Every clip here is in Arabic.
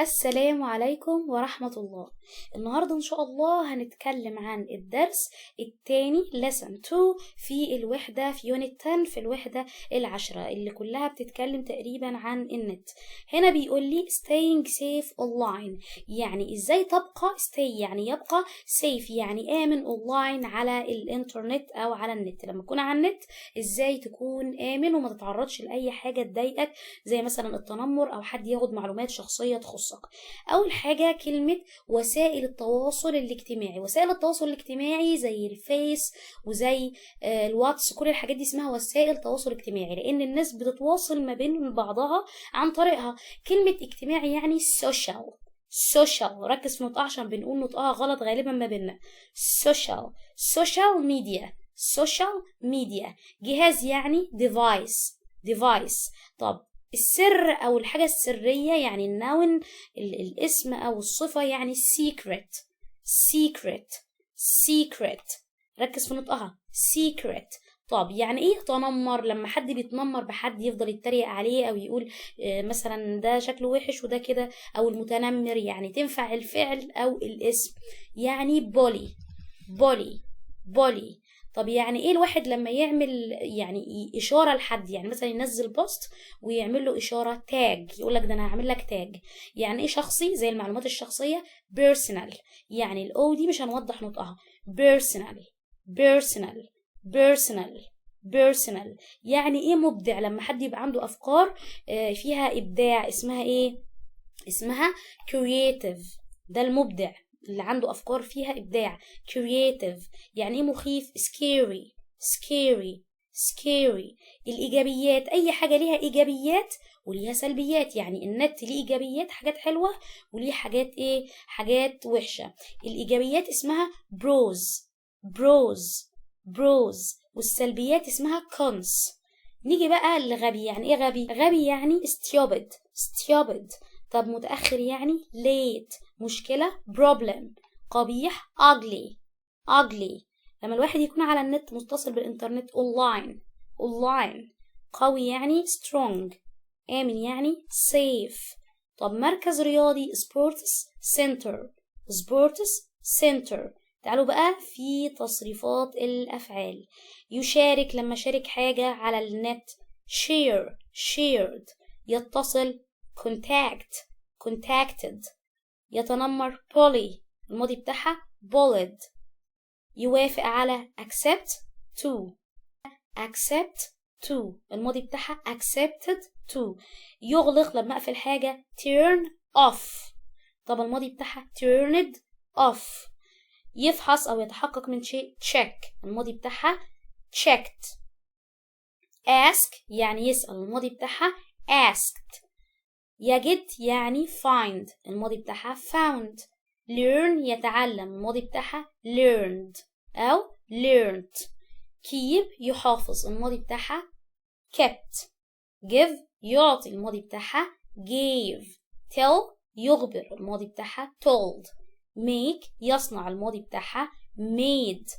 السلام عليكم ورحمة الله. النهاردة إن شاء الله هنتكلم عن الدرس الثاني lesson 2 في الوحدة في unit 10 في الوحدة 10 اللي كلها بتتكلم تقريبا عن النت. هنا بيقول لي staying safe online، يعني إزاي تبقى stay يعني يبقى safe يعني آمن online على الإنترنت أو على النت. لما تكون على النت إزاي تكون آمن وما تتعرضش لأي حاجة تضايقك زي مثلا التنمر أو حد ياخد معلومات شخصية تخصك. أول حاجة كلمة وسائل التواصل الاجتماعي. وسائل التواصل الاجتماعي زي الفيس وزي الواتس، كل الحاجات دي اسمها وسائل تواصل اجتماعي لأن الناس بتتواصل ما بين بعضها عن طريقها. كلمة اجتماعي يعني social، ركز في نطقها عشان بنقول نطقها غلط غالبا ما بيننا. social media. جهاز يعني device. طب السر أو الحاجة السرية يعني النون الاسم أو الصفة يعني secret. ركز في نطقها secret. طب يعني ايه تنمر؟ لما حد بيتنمر بحد يفضل يتريق عليه او يقول مثلا ده شكله وحش وده كده، او المتنمر يعني تنفع الفعل او الاسم يعني بولي. طب يعني ايه الواحد لما يعمل يعني اشاره لحد، يعني مثلا ينزل بوست ويعمل له اشاره تاج، يقول لك ده انا هعمل لك تاج. يعني ايه شخصي؟ زي المعلومات الشخصيه personal، يعني الاو دي مش هنوضح نطقها. personal. يعني ايه مبدع؟ لما حد يبقى عنده افكار فيها ابداع اسمها ايه؟ اسمها creative. ده المبدع اللي عنده أفكار فيها إبداع. creative. يعني إيه مخيف؟ scary. الإيجابيات، أي حاجة ليها إيجابيات وليها سلبيات، يعني النت ليه إيجابيات حاجات حلوة وليه حاجات إيه؟ حاجات وحشة. الإيجابيات اسمها bros، والسلبيات اسمها cons. نيجي بقى لغبي. يعني إيه غبي؟ غبي يعني stupid. طب متأخر يعني late. مشكلة problem. قبيح ugly. لما الواحد يكون على النت متصل بالإنترنت online. قوي يعني strong. آمن يعني safe. طب مركز رياضي sports center. تعالوا بقى في تصريفات الأفعال. يشارك لما شارك حاجة على النت shared. يتصل contacted. يتنمر bully، الماضي بتاعها bullied. يوافق على accept to، الماضي بتاعها accepted to. يغلق لما اقفل حاجة turn off، طب الماضي بتاعها turned off. يفحص او يتحقق من شيء check، الماضي بتاعها checked. ask يعني يسأل، الماضي بتاعها asked. يجد يعني find، الماضي بتاعها found. learn يتعلم، الماضي بتاعها learned أو learned. keep يحافظ، الماضي بتاعها kept. give يعطي، الماضي بتاعها gave. tell يخبر، الماضي بتاعها told. make يصنع، الماضي بتاعها made.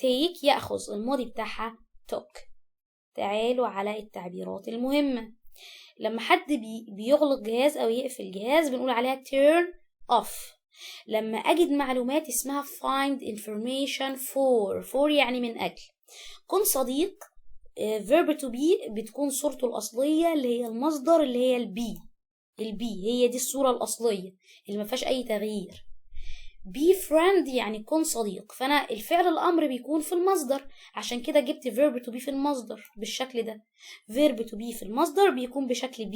take يأخذ، الماضي بتاعها took. تعالوا على التعبيرات المهمة. لما حد بيغلق جهاز أو يقفل جهاز بنقول عليها turn off. لما أجد معلومات اسمها find information for يعني من أجل. كن صديق verb to be بتكون صورته الأصلية اللي هي المصدر اللي هي البي هي دي الصورة الأصلية اللي ما فيهاش أي تغيير. be friend يعني كن صديق، فأنا الفعل الأمر بيكون في المصدر، عشان كده جبت verb to be في المصدر بالشكل ده. verb to be في المصدر بيكون بشكل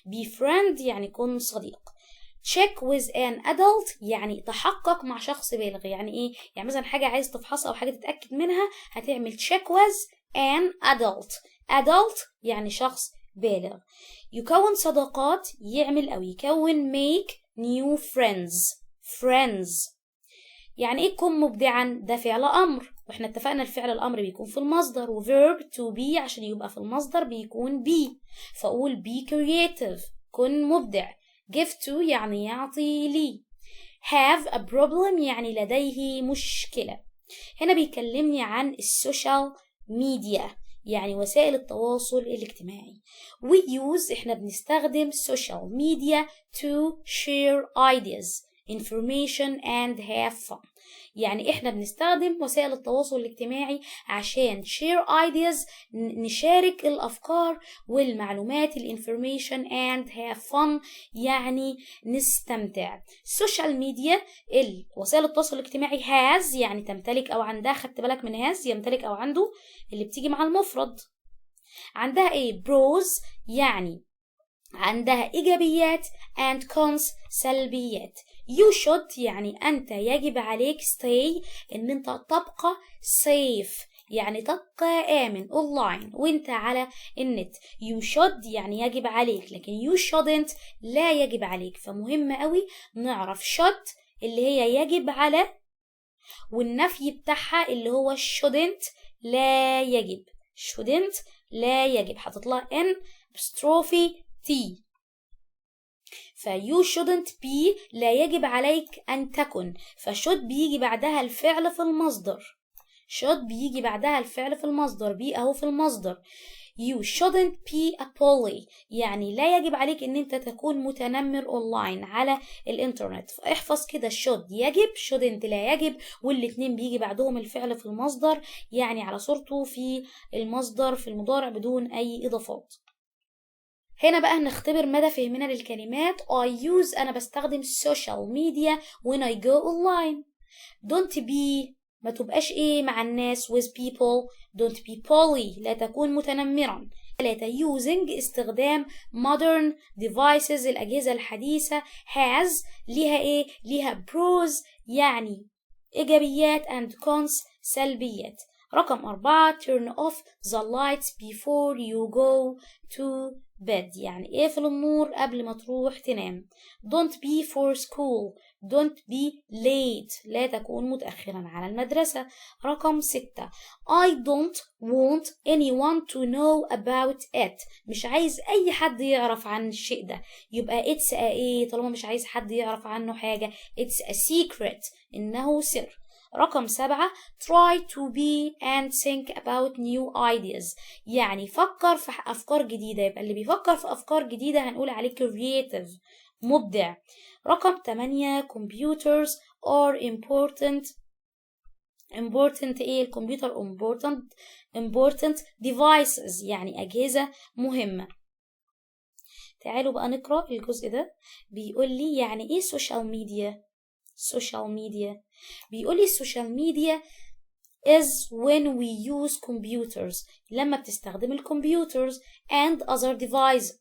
be friend يعني كن صديق. check with an adult يعني تحقق مع شخص بالغ. يعني ايه؟ يعني مثلا حاجة عايز تفحصها أو حاجة تتأكد منها هتعمل check with an adult يعني شخص بالغ. يكون صداقات يعمل أو يكون make new friends. يعني ايه كن مبدعا؟ ده فعل امر، واحنا اتفقنا الفعل الامر بيكون في المصدر، وverb to be عشان يبقى في المصدر بيكون be، فاقول be creative كن مبدع. give to يعني يعطي لي. have a problem يعني لديه مشكلة. هنا بيكلمني عن السوشيال ميديا، يعني وسائل التواصل الاجتماعي. we use احنا بنستخدم social media to share ideas, information and have fun. يعني احنا بنستخدم وسائل التواصل الاجتماعي عشان share ideas نشارك الافكار والمعلومات الانفورميشن and have fun يعني نستمتع. السوشيال ميديا وسائل التواصل الاجتماعي has يعني تمتلك او عندها، خدت بالك من has يمتلك او عنده اللي بتيجي مع المفرد. عندها ايه؟ pros يعني عندها إيجابيات and cons سلبيات. you should يعني أنت يجب عليك stay إن أنت تبقى safe يعني تبقى آمن online وأنت على النت. you should يعني يجب عليك، لكن you shouldn't لا يجب عليك. فمهم قوي نعرف should اللي هي يجب على، والنفي بتاعها اللي هو shouldn't لا يجب. shouldn't لا يجب هتطلع n apostrophe T. you shouldn't be لا يجب عليك أن تكن، should بيجي بعدها الفعل في المصدر. should بيجي بعدها الفعل في المصدر، be أهو في المصدر. you shouldn't be a bully يعني لا يجب عليك ان انت تكون متنمر اونلاين على الانترنت. فاحفظ كده should يجب shouldn't لا يجب، والاتنين بيجي بعدهم الفعل في المصدر يعني على صورته في المصدر في المضارع بدون اي اضافات. هنا بقى هنختبر مدى فهمنا للكلمات. I use أنا بستخدم social media when I go online. don't be ما تبقاش ايه مع الناس with people. don't be bully لا تكون متنمرا. 3 using استخدام modern devices الأجهزة الحديثة. has ليها ايه؟ ليها pros يعني إيجابيات and cons سلبيات. رقم 4 turn off the lights before you go to bed يعني اقفل النور قبل ما تروح تنام. don't be for school don't be late لا تكون متأخرا على المدرسة. رقم 6 I don't want anyone to know about it مش عايز أي حد يعرف عن الشيء ده، يبقى it's a ايه طالما مش عايز حد يعرف عنه حاجة it's a secret إنه سر. رقم 7 try to be and think about new ideas يعني فكر في أفكار جديدة، يبقى اللي بيفكر في أفكار جديدة هنقول عليه creative مبدع. رقم 8 computers are important ايه الكمبيوتر important devices يعني أجهزة مهمة. تعالوا بقى نقرأ الجزء ده. بيقول لي يعني ايه social media. social media بيقول لي social media is when we use computers لما بتستخدم الكمبيوترز and other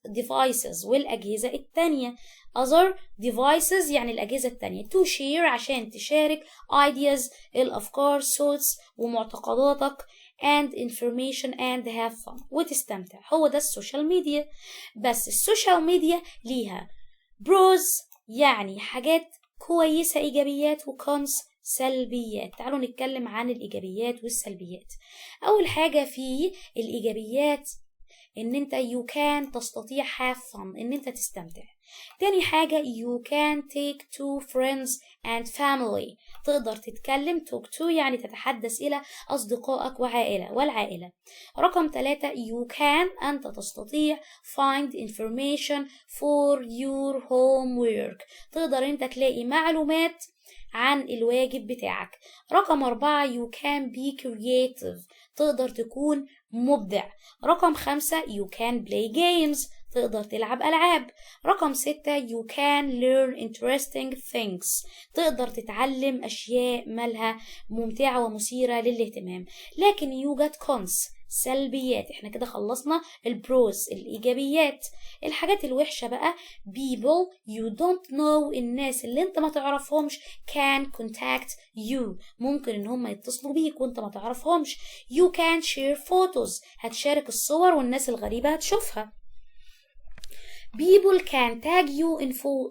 devices والأجهزة التانية. other devices يعني الأجهزة التانية to share عشان تشارك ideas الأفكار thoughts ومعتقداتك and information and have fun وتستمتع. هو ده السوشيال ميديا. بس السوشيال ميديا ليها pros يعني حاجات كويسة إيجابيات وكونس سلبيات. تعالوا نتكلم عن الإيجابيات والسلبيات. أول حاجة في الإيجابيات إن أنت you can تستطيع have fun إن أنت تستمتع. تاني حاجة you can take to friends and family تقدر تتكلم talk to يعني تتحدث إلى أصدقائك والعائلة. رقم 3 you can أنت تستطيع find information for your homework تقدر أنت تلاقي معلومات عن الواجب بتاعك. رقم 4 you can be creative تقدر تكون مبدع. رقم 5 you can play games تقدر تلعب ألعاب. رقم 6 you can learn interesting things تقدر تتعلم أشياء مالها ممتعة ومثيرة للاهتمام. لكن يوجد cons سلبيات. احنا كده خلصنا البروز الإيجابيات. الحاجات الوحشة بقى people you don't know الناس اللي انت ما تعرفهمش can contact you ممكن ان هم يتصلوا بيك وانت ما تعرفهمش. you can share photos هتشارك الصور والناس الغريبة هتشوفها. people can tag you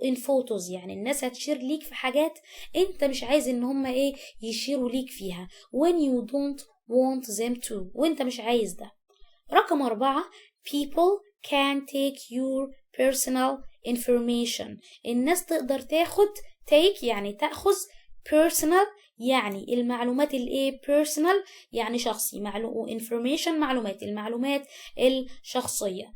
in photos يعني الناس هتشير ليك في حاجات انت مش عايز ان هم ايه يشيروا ليك فيها when you don't want them to وانت مش عايز ده. رقم 4 people can take your personal information الناس تقدر take يعني تأخذ personal يعني المعلومات الايه personal يعني شخصي، information المعلومات الشخصية.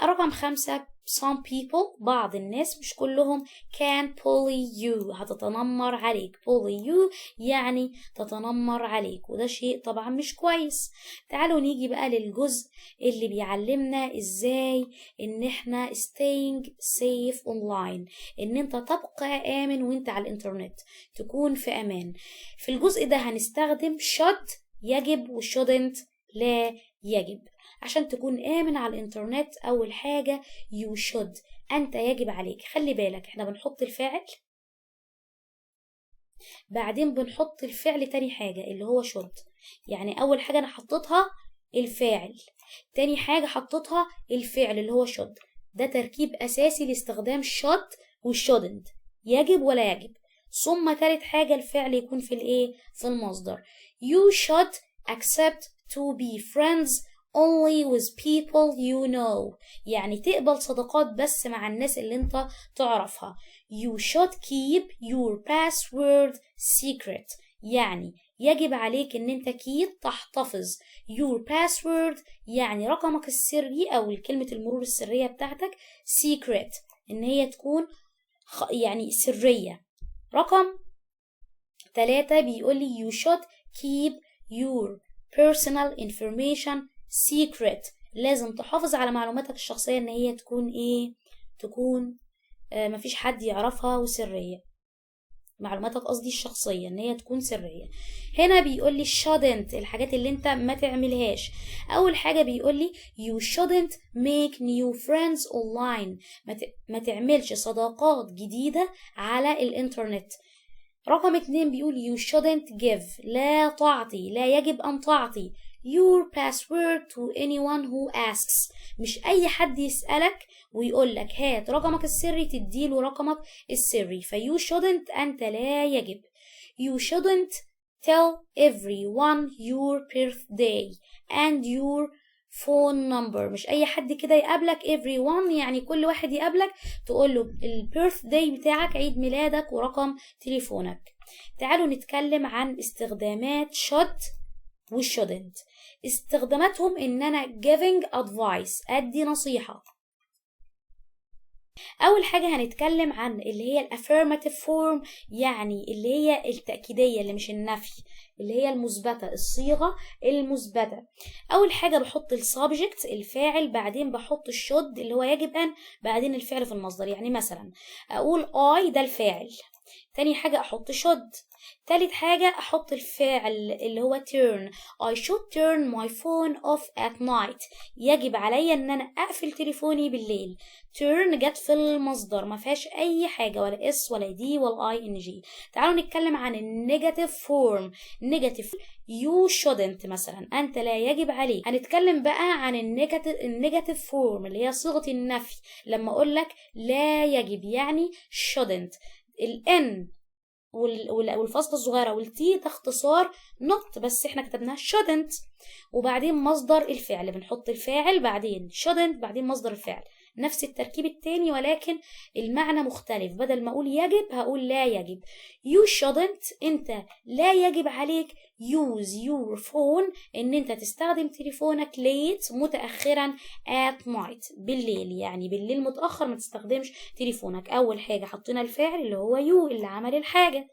رقم 5 some people بعض الناس مش كلهم can bully you هتتنمر عليك. bully you يعني تتنمر عليك، وده شيء طبعا مش كويس. تعالوا نيجي بقى للجزء اللي بيعلمنا ازاي ان احنا staying safe online، ان انت تبقى آمن وانت على الانترنت، تكون في امان. في الجزء ده هنستخدم should يجب و shouldn't لا يجب. عشان تكون آمن على الانترنت أول حاجة you should أنت يجب عليك. خلي بالك احنا بنحط الفاعل بعدين بنحط الفعل تاني حاجة اللي هو should. يعني أول حاجة أنا حطيتها الفاعل، تاني حاجة حطيتها الفعل اللي هو should. ده تركيب أساسي لاستخدام should و shouldn't يجب ولا يجب. ثم تالت حاجة الفعل يكون في الايه في المصدر. you should accept to be friends only with people you know يعني تقبل صداقات بس مع الناس اللي انت تعرفها. you should keep your password secret يعني يجب عليك ان انت تحتفظ your password يعني رقمك السري او كلمة المرور السرية بتاعتك secret ان هي تكون يعني سرية. رقم 3 بيقولي you should keep your personal information secret لازم تحافظ على معلوماتك الشخصية ان هي تكون تكون مفيش حد يعرفها وسرية. معلوماتك قصدي الشخصية ان هي تكون سرية. هنا بيقولي shouldn't الحاجات اللي انت ما تعملهاش. اول حاجة بيقولي you shouldn't make new friends online ما تعملش صداقات جديدة على الانترنت. رقم 2 بيقول you shouldn't give لا تعطي لا يجب أن تعطي your password to anyone who asks مش أي حد يسألك ويقول لك هات رقمك السري تديله رقمك السري. you shouldn't أنت لا يجب. you shouldn't tell everyone your birthday and your phone number مش أي حد كده يقابلك everyone يعني كل واحد يقابلك تقول له البيرثداي بتاعك عيد ميلادك ورقم تليفونك. تعالوا نتكلم عن استخدامات should و shouldn't. استخداماتهم ان انا giving advice ادي نصيحة. اول حاجة هنتكلم عن اللي هي الافيرماتيف فورم يعني اللي هي التأكيدية اللي مش النفي اللي هي المثبتة الصيغة المثبتة. اول حاجة بحط السبجكت الفاعل بعدين بحط الشود اللي هو يجب ان بعدين الفعل في المصدر. يعني مثلا اقول I ده الفاعل، تاني حاجة احط should، تالت حاجة احط الفعل اللي هو turn I should turn my phone off at night يجب عليا ان انا اقفل تليفوني بالليل. turn جت في المصدر ما فيهاش اي حاجة ولا اس ولا دي ولا ing. تعالوا نتكلم عن النيجاتيف فورم. نيجاتيف you shouldn't مثلا انت لا يجب عليك. هنتكلم بقى عن النيجاتيف فورم اللي هي صيغة النفي لما اقول لك لا يجب يعني shouldn't. الان والفاصلة الصغيرة والتي ده اختصار not بس احنا كتبناها shouldn't. وبعدين مصدر الفعل بنحط الفاعل بعدين shouldn't بعدين مصدر الفعل نفس التركيب التاني ولكن المعنى مختلف. بدل ما اقول يجب هقول لا يجب. you shouldn't انت لا يجب عليك use your phone ان انت تستخدم تليفونك late متأخرا at night بالليل يعني بالليل متأخر ما تستخدمش تليفونك. اول حاجة حطينا الفاعل اللي هو you اللي عمل الحاجة،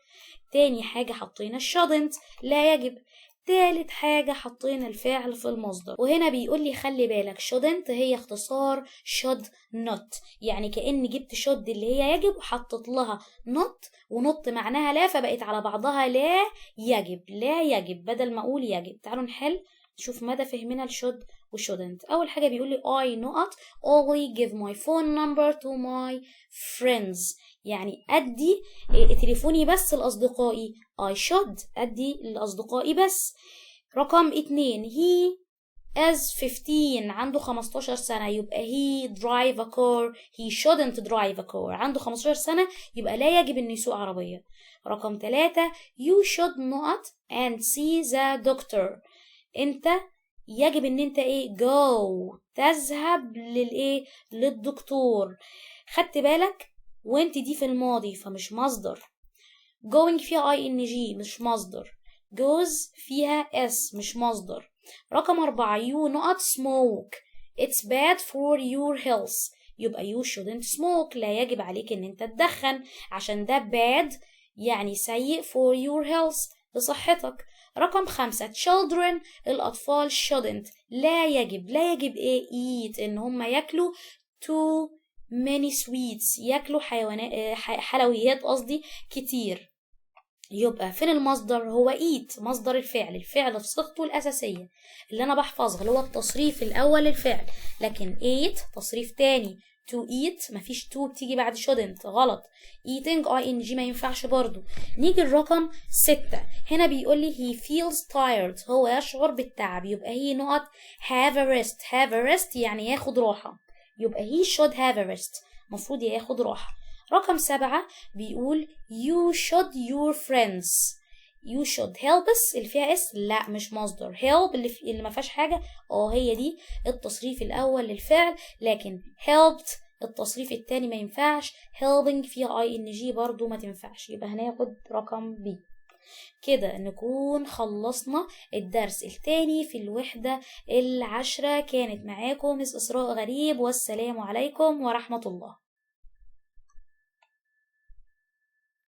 تاني حاجة حطينا shouldn't لا يجب، تالت حاجة حطينا الفعل في المصدر. وهنا بيقول لي خلي بالك shouldn't هي اختصار should not يعني كأن جبت should اللي هي يجب وحطت لها not ونط معناها لا فبقت على بعضها لا يجب لا يجب بدل ما اقول يجب. تعالوا نحل نشوف مدى فهمنا الشود وshouldn't. اول حاجة بيقول لي I not only give my phone number to my friends يعني ادي تليفوني بس لاصدقائي. I should ادي لاصدقائي بس. رقم 2 he is 15 عنده 15 سنة يبقى he drive a car he shouldn't drive a car عنده 15 سنة يبقى لا يجب انه يسوق عربية. رقم 3 you should not and see the doctor انت يجب ان انت go تذهب للدكتور. خدت بالك وانت دي في الماضي فمش مصدر. going فيها ing مش مصدر. goes فيها s مش مصدر. رقم 4 you not smoke it's bad for your health. يبقى you shouldn't smoke لا يجب عليك ان انت تدخن عشان ده bad يعني سيء for your health لصحتك. رقم 5 children الأطفال shouldn't لا يجب ايه eat ان هم ياكلوا too many sweets ياكلوا حلويات قصدي كتير. يبقى فين المصدر؟ هو eat مصدر الفعل في صيغته الأساسية اللي أنا بحفظها اللي هو التصريف الأول للفعل. لكن eat تصريف تاني to eat مفيش to بتيجي بعد shouldn't غلط. eating ing ما ينفعش برضو. نيجي الرقم 6 هنا بيقول لي he feels tired هو يشعر بالتعب. يبقى he not have a rest يعني ياخد راحة. يبقى he should have a rest مفروض ياخد راحة. رقم 7 بيقول you should your friends you should help us اللي فيها اس لا مش مصدر. help اللي ما فيهاش حاجة هي دي التصريف الأول للفعل. لكن helped التصريف التاني ما ينفعش. helping فيها ing برضو ما تنفعش. يبقى هناخد رقم B. كده نكون خلصنا الدرس الثاني في الوحدة 10. كانت معاكم مس إسراء غريب والسلام عليكم ورحمة الله.